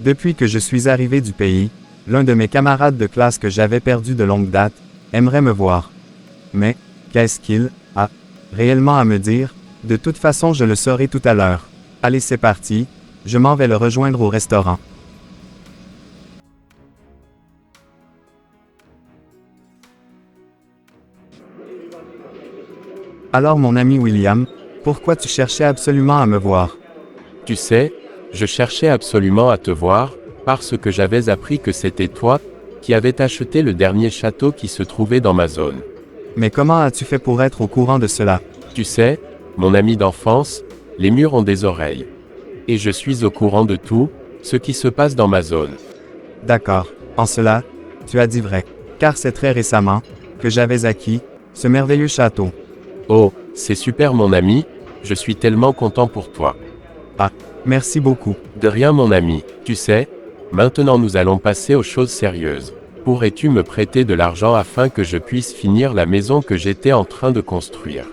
Depuis que je suis arrivé du pays, l'un de mes camarades de classe que j'avais perdu de longue date, aimerait me voir. Mais, qu'est-ce qu'il a réellement à me dire? De toute façon je le saurai tout à l'heure. Allez c'est parti, je m'en vais le rejoindre au restaurant. Alors mon ami William, pourquoi tu cherchais absolument à me voir? Tu sais, je cherchais absolument à te voir, parce que j'avais appris que c'était toi, qui avais acheté le dernier château qui se trouvait dans ma zone. Mais comment as-tu fait pour être au courant de cela? Tu sais, mon ami d'enfance, les murs ont des oreilles. Et je suis au courant de tout, ce qui se passe dans ma zone. D'accord, en cela, tu as dit vrai, car c'est très récemment, que j'avais acquis, ce merveilleux château. Oh, c'est super mon ami, je suis tellement content pour toi. Ah, merci beaucoup. De rien mon ami, tu sais, maintenant nous allons passer aux choses sérieuses. Pourrais-tu me prêter de l'argent afin que je puisse finir la maison que j'étais en train de construire?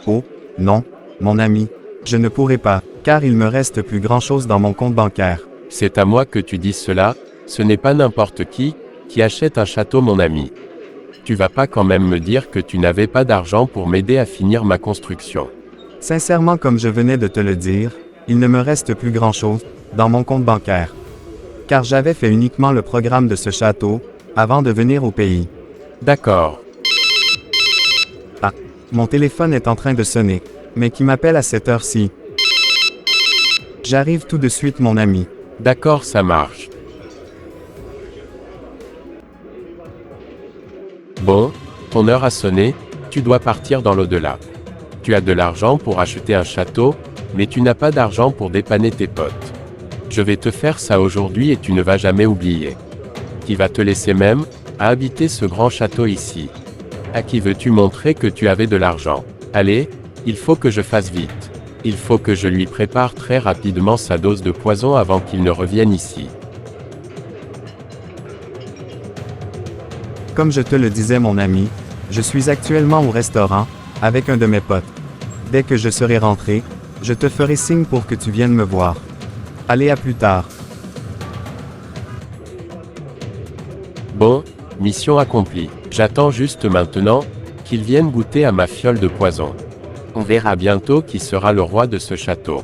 Oh, non, mon ami, je ne pourrai pas, car il me reste plus grand-chose dans mon compte bancaire. C'est à moi que tu dis cela, ce n'est pas n'importe qui achète un château mon ami. Tu vas pas quand même me dire que tu n'avais pas d'argent pour m'aider à finir ma construction. Sincèrement comme je venais de te le dire, il ne me reste plus grand-chose, dans mon compte bancaire. Car j'avais fait uniquement le programme de ce château, avant de venir au pays. D'accord. Ah, mon téléphone est en train de sonner, mais qui m'appelle à cette heure-ci? J'arrive tout de suite mon ami. D'accord ça marche. Bon, ton heure a sonné, tu dois partir dans l'au-delà. Tu as de l'argent pour acheter un château, mais tu n'as pas d'argent pour dépanner tes potes. Je vais te faire ça aujourd'hui et tu ne vas jamais oublier. Qui va te laisser même, à habiter ce grand château ici? À qui veux-tu montrer que tu avais de l'argent? Allez, il faut que je fasse vite. Il faut que je lui prépare très rapidement sa dose de poison avant qu'il ne revienne ici. Comme je te le disais mon ami, je suis actuellement au restaurant, avec un de mes potes. Dès que je serai rentré, je te ferai signe pour que tu viennes me voir. Allez à plus tard. Bon, mission accomplie. J'attends juste maintenant, qu'il vienne goûter à ma fiole de poison. On verra bientôt qui sera le roi de ce château.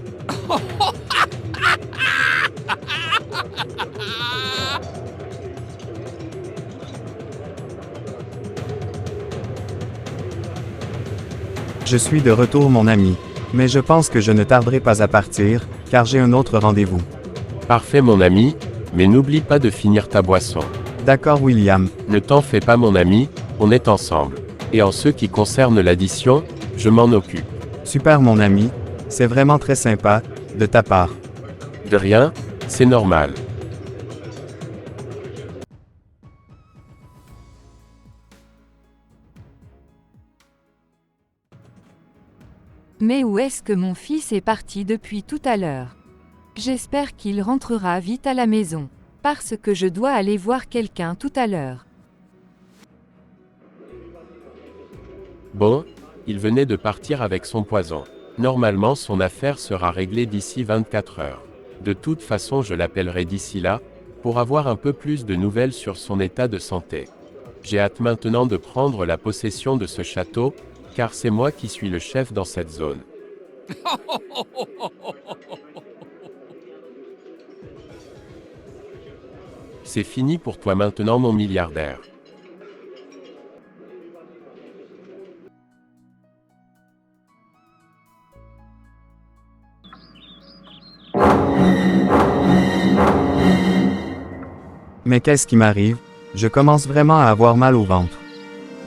Je suis de retour mon ami, mais je pense que je ne tarderai pas à partir, car j'ai un autre rendez-vous. Parfait mon ami, mais n'oublie pas de finir ta boisson. D'accord William. Ne t'en fais pas mon ami, on est ensemble. Et en ce qui concerne l'addition, je m'en occupe. Super mon ami, c'est vraiment très sympa, de ta part. De rien, c'est normal. Mais où est-ce que mon fils est parti depuis tout à l'heure? J'espère qu'il rentrera vite à la maison, parce que je dois aller voir quelqu'un tout à l'heure. Bon, il venait de partir avec son poison. Normalement son affaire sera réglée d'ici 24 heures. De toute façon je l'appellerai d'ici là, pour avoir un peu plus de nouvelles sur son état de santé. J'ai hâte maintenant de prendre la possession de ce château, car c'est moi qui suis le chef dans cette zone. C'est fini pour toi maintenant mon milliardaire. Mais qu'est-ce qui m'arrive? Je commence vraiment à avoir mal au ventre.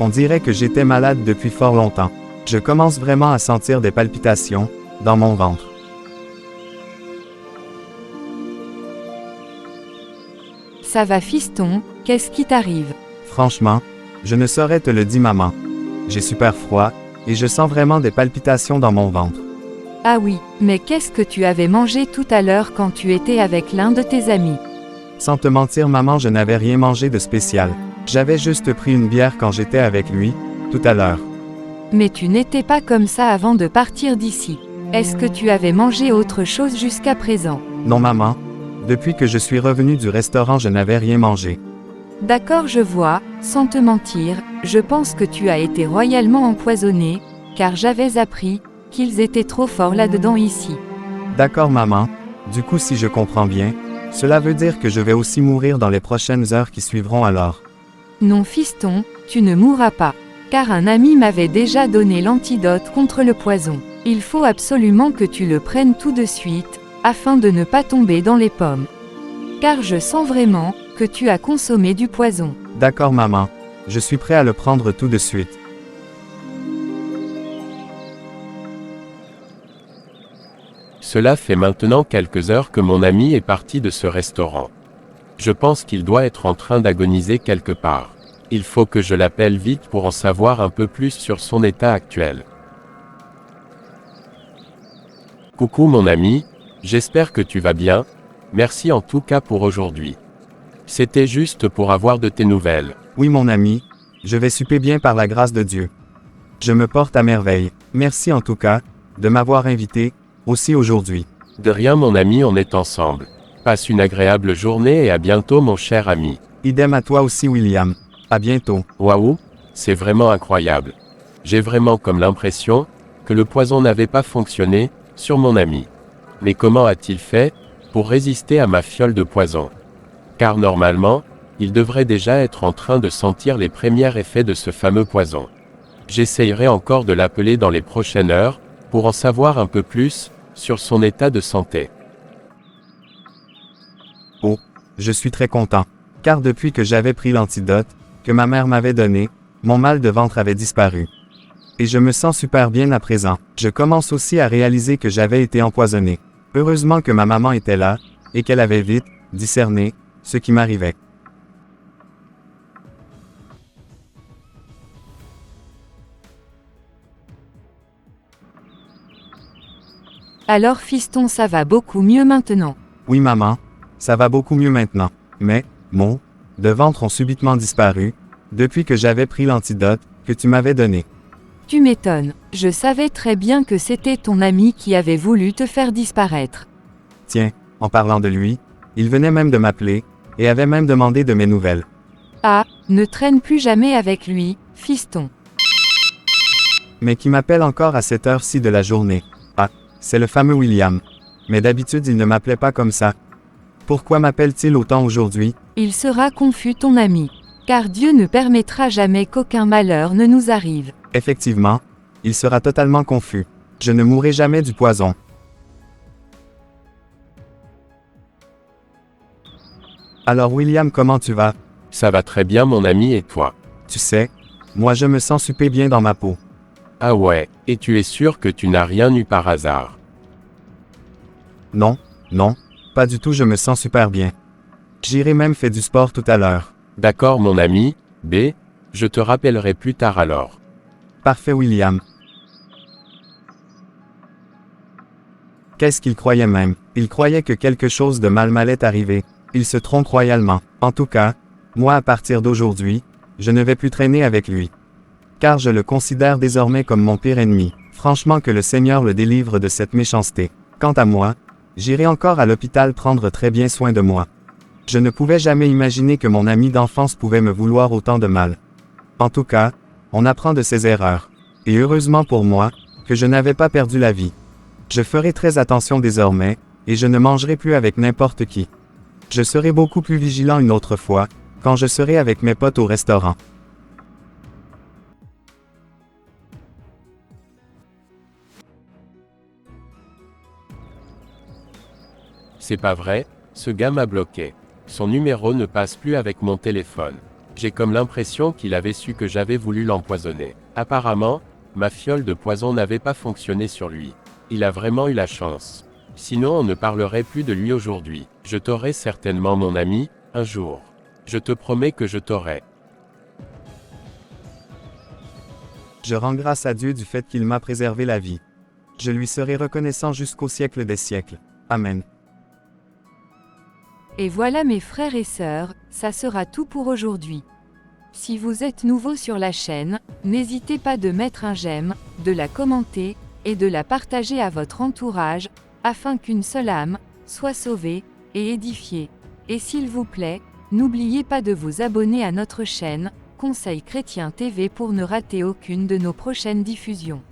On dirait que j'étais malade depuis fort longtemps. Je commence vraiment à sentir des palpitations, dans mon ventre. Ça va fiston, qu'est-ce qui t'arrive? Franchement, je ne saurais te le dire maman. J'ai super froid, et je sens vraiment des palpitations dans mon ventre. Ah oui, mais qu'est-ce que tu avais mangé tout à l'heure quand tu étais avec l'un de tes amis? Sans te mentir maman je n'avais rien mangé de spécial. J'avais juste pris une bière quand j'étais avec lui, tout à l'heure. Mais tu n'étais pas comme ça avant de partir d'ici. Est-ce que tu avais mangé autre chose jusqu'à présent? Non maman, Depuis que je suis revenu du restaurant, je n'avais rien mangé. D'accord, je vois, sans te mentir, je pense que tu as été royalement empoisonné, car j'avais appris qu'ils étaient trop forts là-dedans ici. D'accord, maman. Du coup, si je comprends bien, cela veut dire que je vais aussi mourir dans les prochaines heures qui suivront alors. Non, fiston, tu ne mourras pas. Car un ami m'avait déjà donné l'antidote contre le poison. Il faut absolument que tu le prennes tout de suite, afin de ne pas tomber dans les pommes. Car je sens vraiment que tu as consommé du poison. D'accord, maman. Je suis prêt à le prendre tout de suite. Cela fait maintenant quelques heures que mon ami est parti de ce restaurant. Je pense qu'il doit être en train d'agoniser quelque part. Il faut que je l'appelle vite pour en savoir un peu plus sur son état actuel. Coucou mon ami, j'espère que tu vas bien, merci en tout cas pour aujourd'hui. C'était juste pour avoir de tes nouvelles. Oui, mon ami, je vais super bien par la grâce de Dieu. Je me porte à merveille. Merci en tout cas, de m'avoir invité, aussi aujourd'hui. De rien mon ami, on est ensemble. Passe une agréable journée et à bientôt mon cher ami. Idem à toi aussi, William. À bientôt. Waouh, c'est vraiment incroyable. J'ai vraiment comme l'impression que le poison n'avait pas fonctionné sur mon ami. Mais comment a-t-il fait pour résister à ma fiole de poison? Car normalement, il devrait déjà être en train de sentir les premiers effets de ce fameux poison. J'essayerai encore de l'appeler dans les prochaines heures pour en savoir un peu plus sur son état de santé. Oh, je suis très content. Car depuis que j'avais pris l'antidote que ma mère m'avait donné, mon mal de ventre avait disparu. Et je me sens super bien à présent. Je commence aussi à réaliser que j'avais été empoisonné. Heureusement que ma maman était là, et qu'elle avait vite discerné ce qui m'arrivait. Alors fiston, ça va beaucoup mieux maintenant. Oui, maman, ça va beaucoup mieux maintenant. Mais, mon de ventre ont subitement disparu, depuis que j'avais pris l'antidote que tu m'avais donné. Tu m'étonnes, je savais très bien que c'était ton ami qui avait voulu te faire disparaître. Tiens, en parlant de lui, il venait même de m'appeler, et avait même demandé de mes nouvelles. Ah, ne traîne plus jamais avec lui, fiston. Mais qui m'appelle encore à cette heure-ci de la journée. Ah, c'est le fameux William. Mais d'habitude il ne m'appelait pas comme ça. Pourquoi m'appelle-t-il autant aujourd'hui? Il sera confus ton ami. Car Dieu ne permettra jamais qu'aucun malheur ne nous arrive. Effectivement, il sera totalement confus. Je ne mourrai jamais du poison. Alors William, comment tu vas? Ça va très bien mon ami et toi? Tu sais, moi je me sens super bien dans ma peau. Ah ouais, et tu es sûr que tu n'as rien eu par hasard? Non, non, pas du tout, je me sens super bien. J'irai même faire du sport tout à l'heure. D'accord mon ami, B, je te rappellerai plus tard alors. Parfait William. Qu'est-ce qu'il croyait même? Il croyait que quelque chose de mal m'allait arriver. Il se trompe royalement. En tout cas, moi à partir d'aujourd'hui, je ne vais plus traîner avec lui. Car je le considère désormais comme mon pire ennemi. Franchement que le Seigneur le délivre de cette méchanceté. Quant à moi, j'irai encore à l'hôpital prendre très bien soin de moi. Je ne pouvais jamais imaginer que mon ami d'enfance pouvait me vouloir autant de mal. En tout cas, on apprend de ses erreurs. Et heureusement pour moi, que je n'avais pas perdu la vie. Je ferai très attention désormais, et je ne mangerai plus avec n'importe qui. Je serai beaucoup plus vigilant une autre fois, quand je serai avec mes potes au restaurant. C'est pas vrai, ce gars m'a bloqué. Son numéro ne passe plus avec mon téléphone. J'ai comme l'impression qu'il avait su que j'avais voulu l'empoisonner. Apparemment, ma fiole de poison n'avait pas fonctionné sur lui. Il a vraiment eu la chance. Sinon on ne parlerait plus de lui aujourd'hui. Je t'aurai certainement mon ami, un jour. Je te promets que je t'aurai. Je rends grâce à Dieu du fait qu'il m'a préservé la vie. Je lui serai reconnaissant jusqu'au siècle des siècles. Amen. Et voilà mes frères et sœurs, ça sera tout pour aujourd'hui. Si vous êtes nouveau sur la chaîne, n'hésitez pas de mettre un j'aime, de la commenter, et de la partager à votre entourage, afin qu'une seule âme soit sauvée, et édifier. Et s'il vous plaît, n'oubliez pas de vous abonner à notre chaîne, Conseil Chrétien TV pour ne rater aucune de nos prochaines diffusions.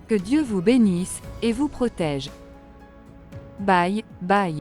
Que Dieu vous bénisse, et vous protège. Bye, bye.